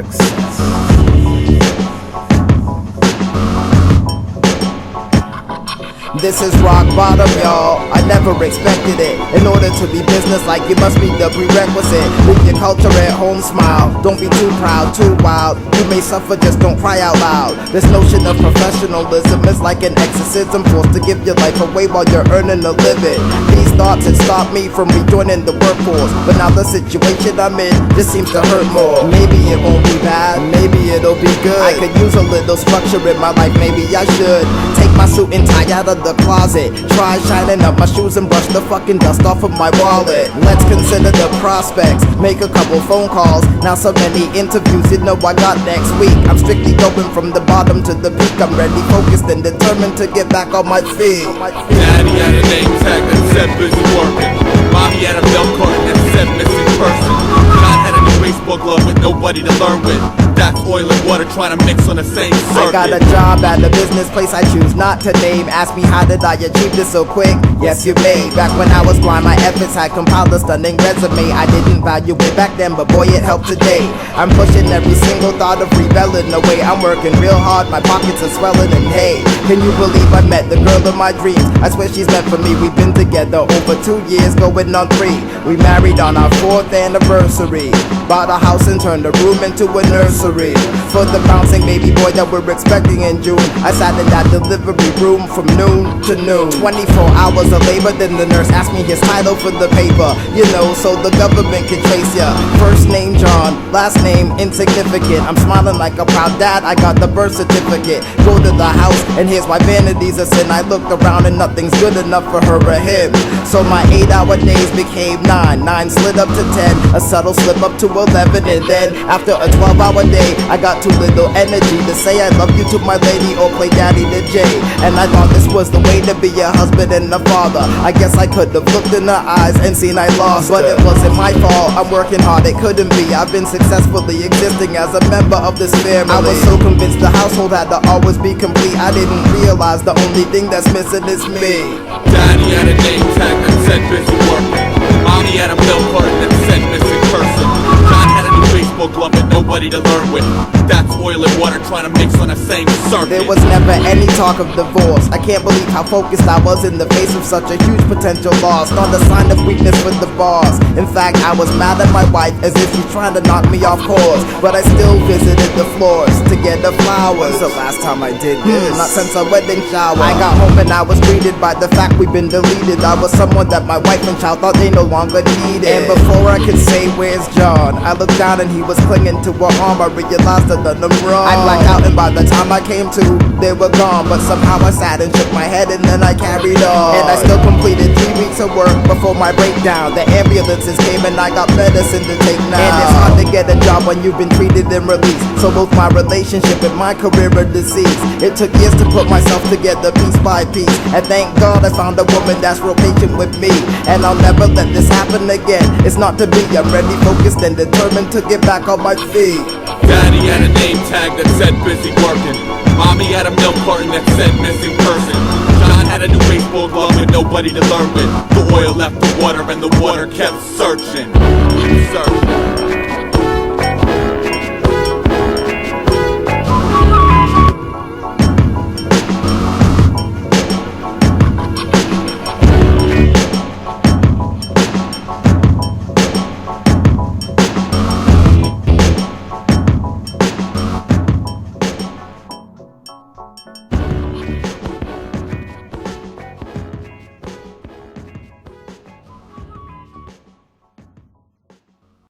success. This is rock bottom, y'all. I never expected it. In order to be business-like, you must be the prerequisite. Leave your culture at home, smile. Don't be too proud, too wild. You may suffer, just don't cry out loud. This notion of professionalism is like an exorcism, forced to give your life away while you're earning a living. These thoughts had stopped me from rejoining the workforce, but now the situation I'm in just seems to hurt more. Maybe it won't be bad, maybe it'll be good. I could use a little structure in my life, maybe I should take my suit and tie out of the closet, try shining up my shoes and brush the fucking dust off of my wallet. Let's consider the prospects, make a couple phone calls. Now so many interviews, you know I got next week. I'm strictly going from the bottom to the peak. I'm ready, focused and determined to get back on my feet. Daddy had a name tag that said busy working. Mommy had a milk carton that said missing person. John had a new baseball glove with nobody to learn with. That's oil and water trying to mix on the same circuit. I got a job at a business place I choose not to name. Ask me how did I achieve this so quick? Yes, you may. Back when I was blind, my efforts had compiled a stunning resume. I didn't value it back then, but boy, it helped today. I'm pushing every single thought of rebelling away. I'm working real hard, my pockets are swelling, and hey, can you believe I met the girl of my dreams? I swear she's meant for me. We've been together over 2 years, going on 3. We married on our 4th anniversary. Bought a house and turned a room into a nursery. For the bouncing baby boy that we're expecting in June, I sat in that delivery room from noon to noon. 24 hours of labor, then the nurse asked me his title for the paper. You know, so the government can trace ya. First name John, last name insignificant. I'm smiling like a proud dad, I got the birth certificate. Go to the house, and here's why vanity's a sin. I looked around and nothing's good enough for her or him. So my 8-hour days became 9, 9 slid up to 10, a subtle slip up to 11, and then after a 12-hour day, I got too little energy to say I love you to my lady or play daddy to Jay. And I thought this was the way to be a husband and a father. I guess I could have looked in her eyes and seen I lost, but it wasn't my fault. I'm working hard, it couldn't be. I've been successfully existing as a member of this family. I was so convinced the household had to always be complete. I didn't realize the only thing that's missing is me. Daddy had a name tag that said busy working. Mommy had a milk carton that said missing person. John had a new baseball glove with nobody to learn with. That's oil and water trying to mix on the same circuit. There was never any talk of divorce. I can't believe how focused I was in the face of such a huge potential loss. Not a sign of weakness with the boss. In fact, I was mad at my wife as if she's trying to knock me off course. But I still visited the floors to get the flowers. When's the last time I did this? Not since a wedding shower. I got home and I was greeted by the fact we've been deleted. I was someone that my wife and child thought they no longer needed. And before I could say where's John, I looked down and he was clinging to her arm. I realized I'd done them wrong. I blacked out and by the time I came to, they were gone. But somehow I sat and shook my head and then I carried on. And I still completed 3 weeks of work before my breakdown. The ambulances came and I got medicine to take now. And it's hard to get a job when you've been treated and released. So both my relationship and my career are deceased. It took years to put myself together piece by piece. And thank God I found a woman that's real patient with me. And I'll never let this happen again. It's not to be, I'm ready, focused and determined to get back on my feet. Daddy had a name tag that said busy working. Mommy had a milk carton that said missing person. John had a new baseball glove with nobody to learn with. The oil left the water and the water kept searching.